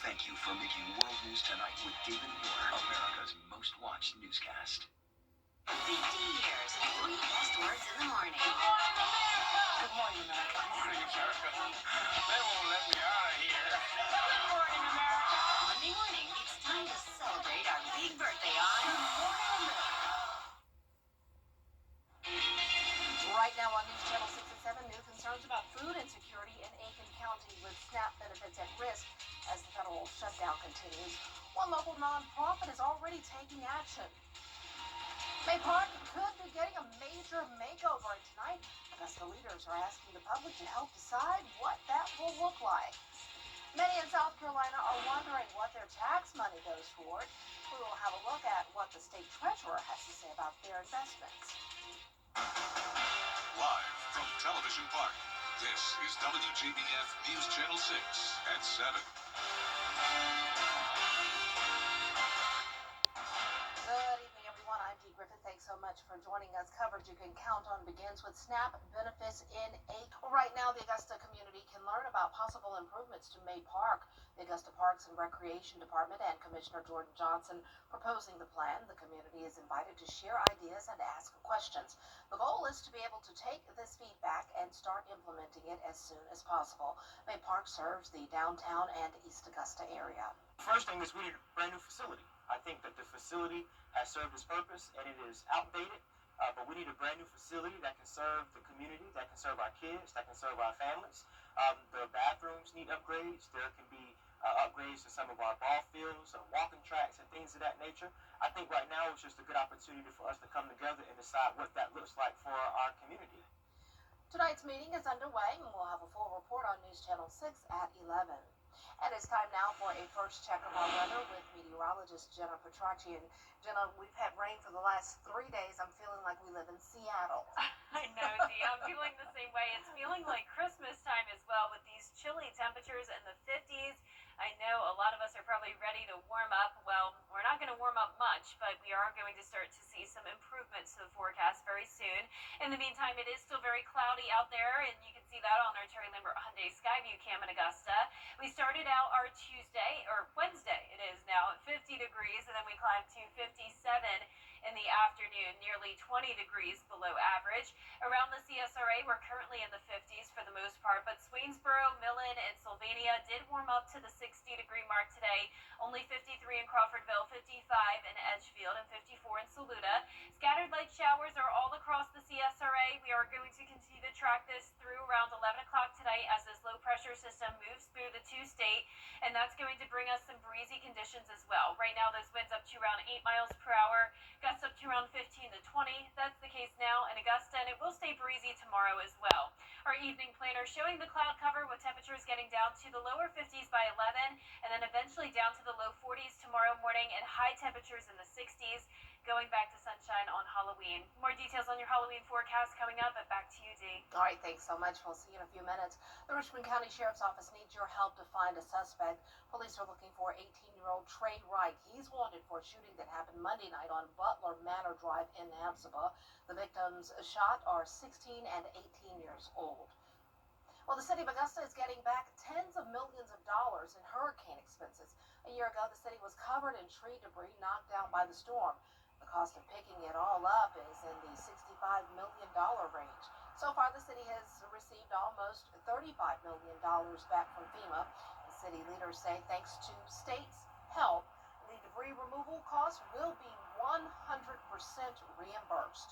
Thank you for making World News Tonight with David Moore, America's most watched newscast. 50 years, 3 best words in the morning. Good morning, America. Good morning, America. They won't let me out of here. Good morning, America. Monday morning, it's time to celebrate our big birthday on Good Morning America. Right now on News Channel 6 and 7, new concerns about food insecurity in Aiken County with SNAP benefits at risk as the federal shutdown continues. One local nonprofit is already taking action. May Park could be getting a major makeover, and tonight, Augusta leaders are asking the public to help decide what that will look like. Many in South Carolina are wondering what their tax money goes toward. We will have a look at what the state treasurer has to say about their investments. Live from Television Park, this is WJBF News Channel 6 at 7. Good evening, everyone. I'm Dee Griffin. Thanks so much for joining us. Coverage you can count on begins with SNAP benefits in Aiken. Right now, the Augusta community can learn about possible improvements to May Park. The Augusta Parks and Recreation Department and Commissioner Jordan Johnson proposing the plan. The community is invited to share ideas and ask questions. The goal is to be able to take this feedback and start implementing it as soon as possible. May Park serves the downtown and East Augusta area. First thing is we need a brand new facility. I think that the facility has served its purpose and it is outdated, but we need a brand new facility that can serve the community, that can serve our kids, that can serve our families. The bathrooms need upgrades. There can be upgrades to some of our ball fields, walking tracks, and things of that nature. I think right now it's just a good opportunity for us to come together and decide what that looks like for our community. Tonight's meeting is underway, and we'll have a full report on News Channel 6 at 11. And it's time now for a first check of our weather with meteorologist Jenna Petracci. And Jenna, we've had rain for the last 3 days. I'm feeling like we live in Seattle. I know, Dee. I'm feeling the same way. It's feeling like Christmas time as well with these chilly temperatures in the 50s. I know a lot of us are probably ready to warm up. Well, we're not going to warm up much, but we are going to start to see some improvements to the forecast very soon. In the meantime, it is still very cloudy out there, and you can see that on our Terry Lambert Hyundai Skyview cam in Augusta. We started out our Wednesday, it is now, at 50 degrees, and then we climbed to 57 in the afternoon, nearly 20 degrees below average. Around the CSRA, we're currently in the 50s for the most part, but Swainsboro, Millen, and Sylvania did warm up to the 60-degree mark today. Only 53 in Crawfordville, 55 in Edgefield, and 54 in Saluda. Scattered light showers are all across the CSRA. We are going to continue to track this through around 11 o'clock tonight as this low-pressure system moves through the two-state, and that's going to bring us some breezy conditions as well. Right now, those winds up to around 8 miles per hour. Gusts up to around 15 to 20. That's the case now in Augusta, and it will stay breezy tomorrow as well. Our evening planner showing the cloud cover with temperatures getting down to the lower 50s by 11, and then eventually down to the low 40s tomorrow morning, and high temperatures in the 60s, going back to sunshine on Halloween. More details on your Halloween forecast coming up, but back to you, Dee. All right, thanks so much. We'll see you in a few minutes. The Richmond County Sheriff's Office needs your help to find a suspect. Police are looking for 18-year-old Trey Wright. He's wanted for a shooting that happened Monday night on Butler Manor Drive in Napsaba. The victims shot are 16 and 18 years old. Well, the city of Augusta is getting back tens of millions of dollars in hurricane expenses. A year ago, the city was covered in tree debris knocked down by the storm. The cost of picking it all up is in the $65 million range. So far, the city has received almost $35 million back from FEMA. The city leaders say thanks to states' help, the debris removal costs will be 100% reimbursed.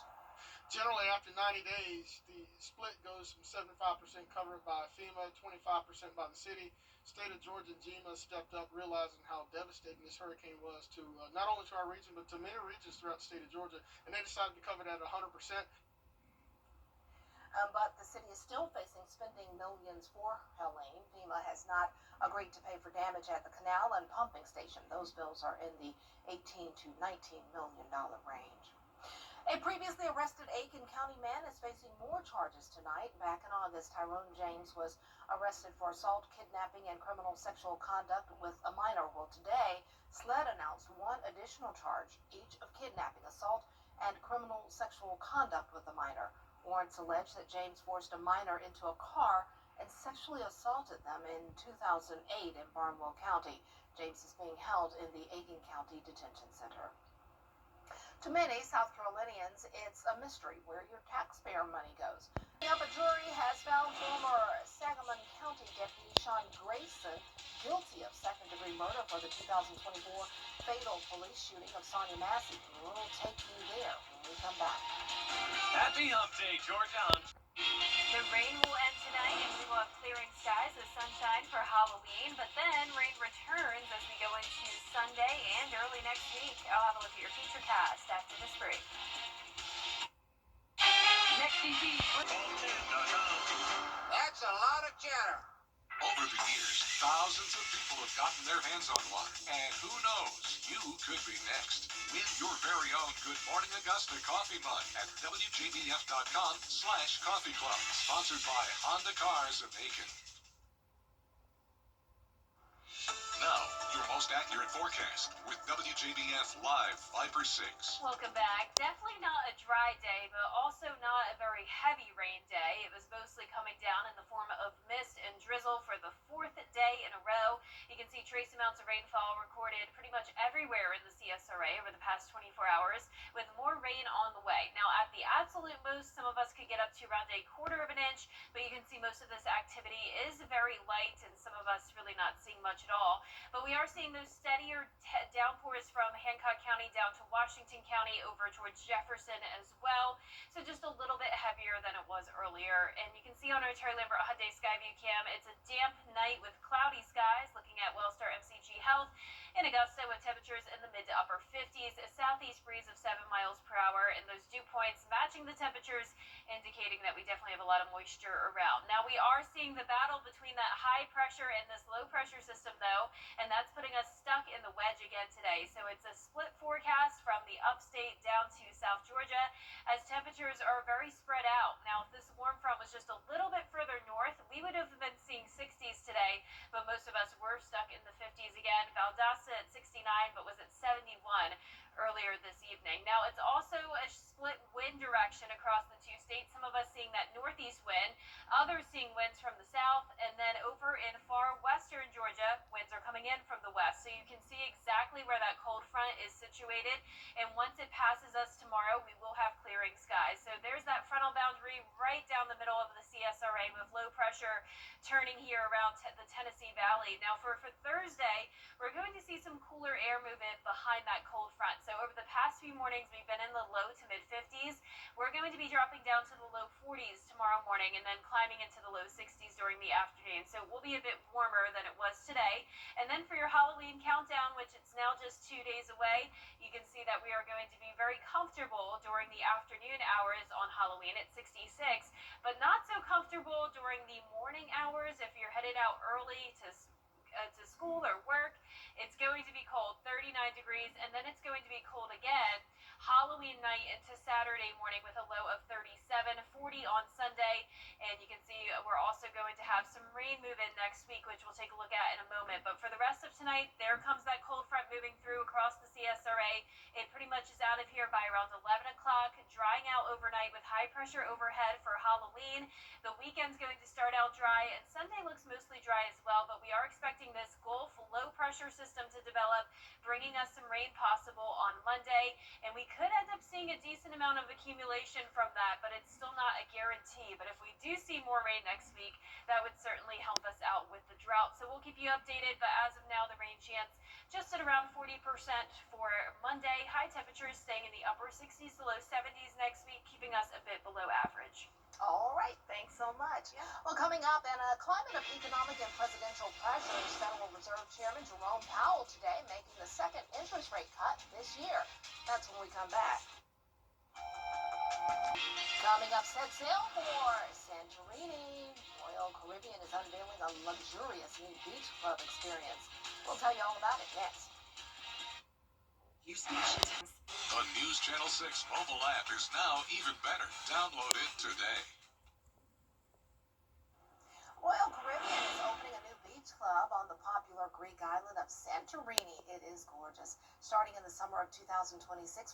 Generally, after 90 days, the split goes from 75% covered by FEMA, 25% by the city. State of Georgia and GEMA stepped up, realizing how devastating this hurricane was to not only to our region, but to many regions throughout the state of Georgia. And they decided to cover that at 100%. But the city is still facing spending millions for Helene. FEMA has not agreed to pay for damage at the canal and pumping station. Those bills are in the $18 to $19 million range. A previously arrested Aiken County man is facing more charges tonight. Back in August, Tyrone James was arrested for assault, kidnapping, and criminal sexual conduct with a minor. Well, today, SLED announced one additional charge, each of kidnapping, assault, and criminal sexual conduct with a minor. Warrants allege that James forced a minor into a car and sexually assaulted them in 2008 in Barnwell County. James is being held in the Aiken County Detention Center. To many South Carolinians, it's a mystery where your taxpayer money goes. A jury has found former Sangamon County Deputy Sean Grayson guilty of second-degree murder for the 2024 fatal police shooting of Sonia Massey. We'll take you there when we come back. Happy Hump Day, Georgia. The rain will end tonight and we will have clearing skies with sunshine for Halloween, but then rain returns as we go into Sunday and early next week. I'll have a look at your futurecast after this break. Next TV. That's a lot of chatter. Over the years, thousands of people have gotten their hands on one. And who knows, you could be next. Win your very own Good Morning Augusta coffee mug at WJBF.com/coffee club. Sponsored by Honda Cars of Aiken. Now, your most accurate forecast with WJBF Live Viper 6. Welcome back. Definitely not a dry day, but also not a very heavy rain day. It was mostly coming down in the form of mist and drizzle for the fourth day in a row. You can see trace amounts of rainfall recorded pretty much everywhere in the CSRA over the past 24 hours, with more rain on the way. Now, at the absolute most, some of us could get up to around a quarter of an inch, but you can see most of this activity is very light, and some of us really not seeing much at all. But we are seeing those steadier downpours from Hancock County down to Washington County over towards Jefferson as well. So just a little bit heavier than it was earlier. And you can see on our Terry Lambert Hyundai Skyview Cam, it's a damp night with cloudy skies, looking at Wellstar MCG Health in Augusta with temperatures in the mid to upper 50s, a southeast breeze of 7 miles per hour, and those dew points matching the temperatures, indicating that we definitely have a lot of moisture around. Now, we are seeing the battle between that high pressure and this low pressure system, though, and that's putting us stuck in the wedge again today. So it's a split forecast from the upstate down to South Georgia, as temperatures are very spread out. Now, if this warm front was just a little bit further north, we would have been seeing 60s today, but most of us were stuck in the 50s again. Valdosta at 69, but was at 71 earlier this evening. Now, it's also a split wind direction across the two states. Some of us seeing that northeast wind, others seeing winds from the south, and then over in far western Georgia, winds are coming in from the west. So you can see exactly where that cold front is situated, and once it passes us tomorrow, we will have clearing skies. So there's that frontal boundary right down the middle of the CSRA with low pressure turning here around the Tennessee Valley. Now, for Thursday, we're going to see some cooler air movement behind that cold front. So over the past few mornings, we've been in the low to mid 50s. We're going to be dropping down to the low 40s tomorrow morning and then climbing into the low 60s during the afternoon. So it will be a bit warmer than it was today. And then for your Halloween countdown, which it's now just 2 days away, you can see that we are going to be very comfortable during the afternoon hours on Halloween at 66, but not so comfortable during the morning hours if you're headed out early to school or work. It's going to be cold, 39 degrees, and then it's going to be cold again Halloween night into Saturday morning with a low of 37, 40 on Sunday. And you can see we're also going to have some rain move in next week, which we'll take a look at in a moment. But for the rest of tonight, there comes that cold front moving through across the CSRA. It pretty much is out of here by around 11 o'clock, drying out overnight with high pressure overhead for Halloween. The weekend's going to start out dry, and Sunday looks mostly dry as well, but we are expecting this Gulf low pressure system to develop, bringing us some rain possible on Monday, and we could end up seeing a decent amount of accumulation from that, but it's still not a guarantee. But if we do see more rain next week, that would certainly help us out with the drought. So we'll keep you updated, but as of now, the rain chance just at around 40% for Monday. High temperatures staying in the upper 60s to low 70s next week, keeping us a bit below average. All right, thanks so much. Well, coming up, in a climate of economic and presidential pressures, Federal Reserve Chairman Jerome Powell today making the second interest rate cut this year. That's when we come back. Coming up, set sail for Santorini. Royal Caribbean is unveiling a luxurious new beach club experience. We'll tell you all about it next. The News Channel 6 mobile app is now even better. Download it today. Royal Caribbean is opening a new beach club on the popular Greek island of Santorini. It is gorgeous. Starting in the summer of 2026,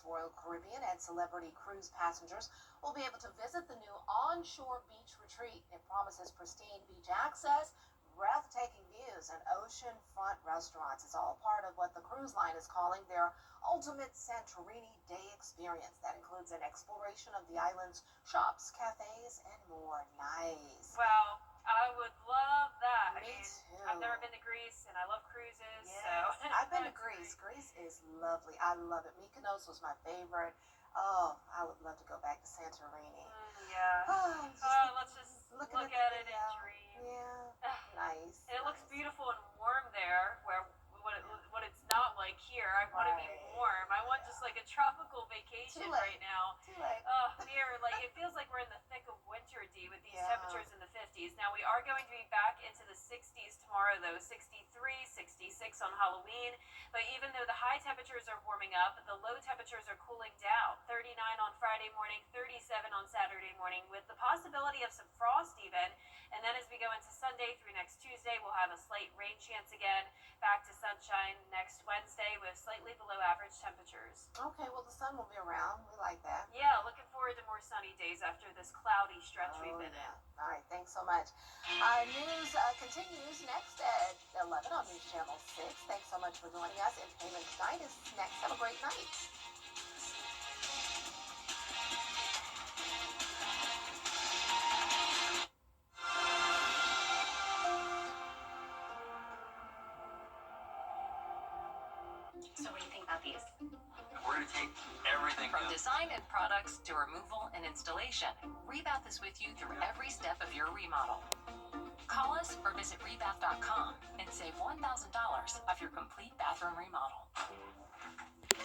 Royal Caribbean and Celebrity Cruise passengers will be able to visit the new onshore beach retreat. It promises pristine beach access, breathtaking views, and oceanfront restaurants. It's all part of what the cruise line is calling their ultimate Santorini day experience. That includes an exploration of the island's shops, cafes, and more. Nice. Wow, I would love that. Me I mean, too. I've never been to Greece, and I love cruises, Yes, so I've been to that's Greece. great. Greece is lovely. I love it. Mykonos was my favorite. Oh, I would love to go back to Santorini. Yeah. Let's just looking look at at the it and video. dream. Yeah, nice. And it looks nice. beautiful and warm there, where what it's not like here. I want to be Right. warm. I want just like a tropical vacation Too late. right now. Too late. Here, like it feels like we're in the thick of winter, D, with these Yeah. temperatures in the 50s. Now we are going to be back into the 60s tomorrow, though. 63, 66 on Halloween. But even though the high temperatures are warming up, the low temperatures are cooling down. 39 on Friday morning, 37 on Saturday morning, with the possibility of some frost even. And then as we go into Sunday through next Tuesday, we'll have a slight rain chance again. Back to sunshine next Wednesday with slightly below average temperatures. Okay, well, the sun will be around. We like that. Yeah, looking forward to more sunny days after this cloudy stretch we've been in. All right, thanks so much. News continues next at 11 on News Channel 6. Thanks so much for joining us. Entertainment Tonight is next. Have a great night. So what do you think about these? We're going to take everything From down. design and products to removal and installation, Rebath is with you through every step of your remodel. Call us or visit rebath.com and save $1,000 off your complete bathroom remodel.